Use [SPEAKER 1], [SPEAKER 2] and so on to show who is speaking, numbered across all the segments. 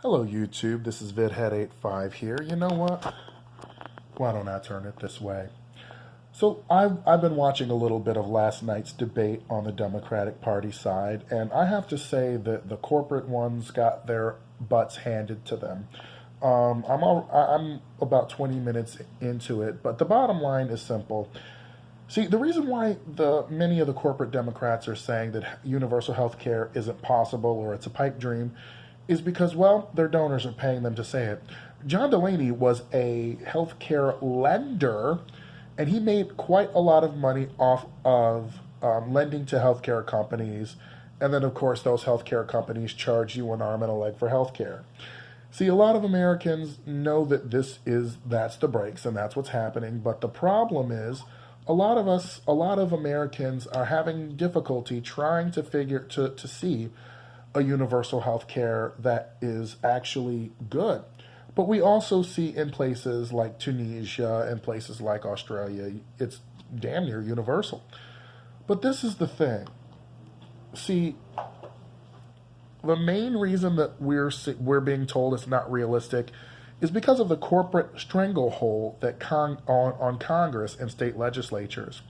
[SPEAKER 1] Hello YouTube, this is VidHead85 here. You know what? Why don't I turn it this way? So I've been watching a little bit of last night's debate on the Democratic Party side, and I have to say that the corporate ones got their butts handed to them. I'm about 20 minutes into it, but the bottom line is simple. See, the reason why many of the corporate Democrats are saying that universal health care isn't possible or it's a pipe dream is because, well, their donors are paying them to say it. John Delaney was a healthcare lender, and he made quite a lot of money off of lending to healthcare companies. And then, of course, those healthcare companies charge you an arm and a leg for healthcare. See, a lot of Americans know that that's the breaks and that's what's happening. But the problem is, a lot of Americans are having difficulty trying to see a universal health care that is actually good. But we also see in places like Tunisia and places like Australia, it's damn near universal. But this is the thing. See, the main reason that we're being told it's not realistic is because of the corporate stranglehold that on Congress and state legislatures.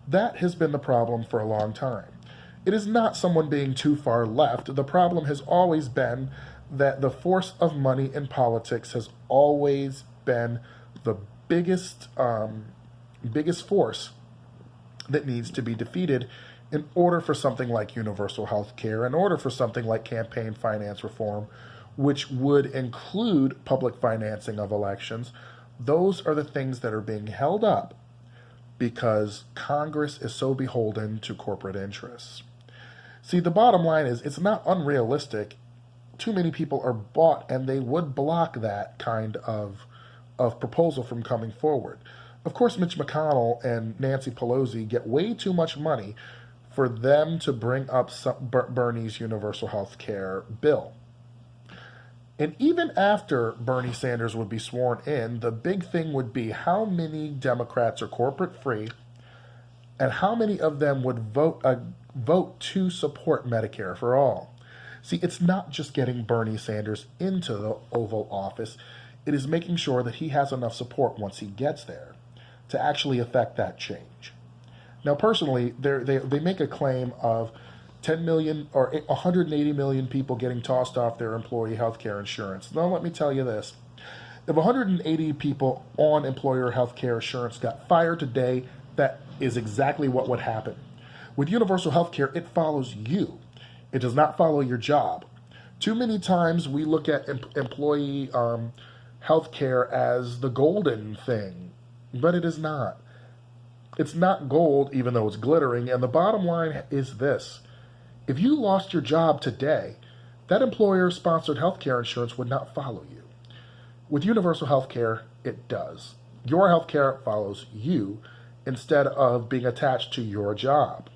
[SPEAKER 1] That has been the problem for a long time. It is not someone being too far left. The problem has always been that the force of money in politics has always been the biggest force that needs to be defeated in order for something like universal health care, in order for something like campaign finance reform, which would include public financing of elections. Those are the things that are being held up because Congress is so beholden to corporate interests. See, the bottom line is it's not unrealistic. Too many people are bought, and they would block that kind of proposal from coming forward. Of course, Mitch McConnell and Nancy Pelosi get way too much money for them to bring up Bernie's universal health care bill. And even after Bernie Sanders would be sworn in, the big thing would be how many Democrats are corporate free and how many of them would vote to support Medicare for all. See, it's not just getting Bernie Sanders into the Oval Office. It is making sure that he has enough support once he gets there to actually affect that change. Now, personally, they make a claim of 10 million or 180 million people getting tossed off their employee health care insurance. Now, let me tell you this. If 180 people on employer health care insurance got fired today, that is exactly what would happen. With universal health care, it follows you. It does not follow your job. Too many times we look at employee health care as the golden thing, but it is not. It's not gold, even though it's glittering, and the bottom line is this. If you lost your job today, that employer-sponsored health care insurance would not follow you. With universal health care, it does. Your health care follows you instead of being attached to your job.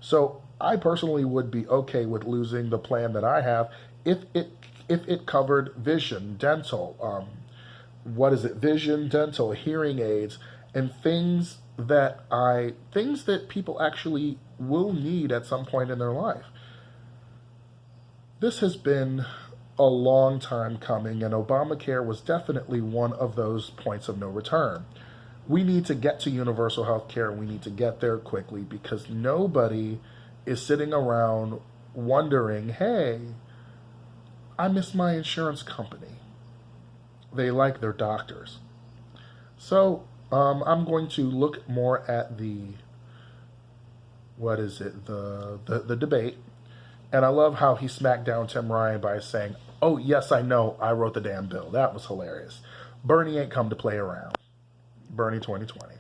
[SPEAKER 1] So I personally would be okay with losing the plan that I have if it covered vision, dental, vision, dental, hearing aids, and things that people actually will need at some point in their life. This has been a long time coming, and Obamacare was definitely one of those points of no return. We need to get to universal health care, and we need to get there quickly because nobody is sitting around wondering, hey, I miss my insurance company. They like their doctors. So I'm going to look more at the debate. And I love how he smacked down Tim Ryan by saying, oh, yes, I know, I wrote the damn bill. That was hilarious. Bernie ain't come to play around. Bernie 2020.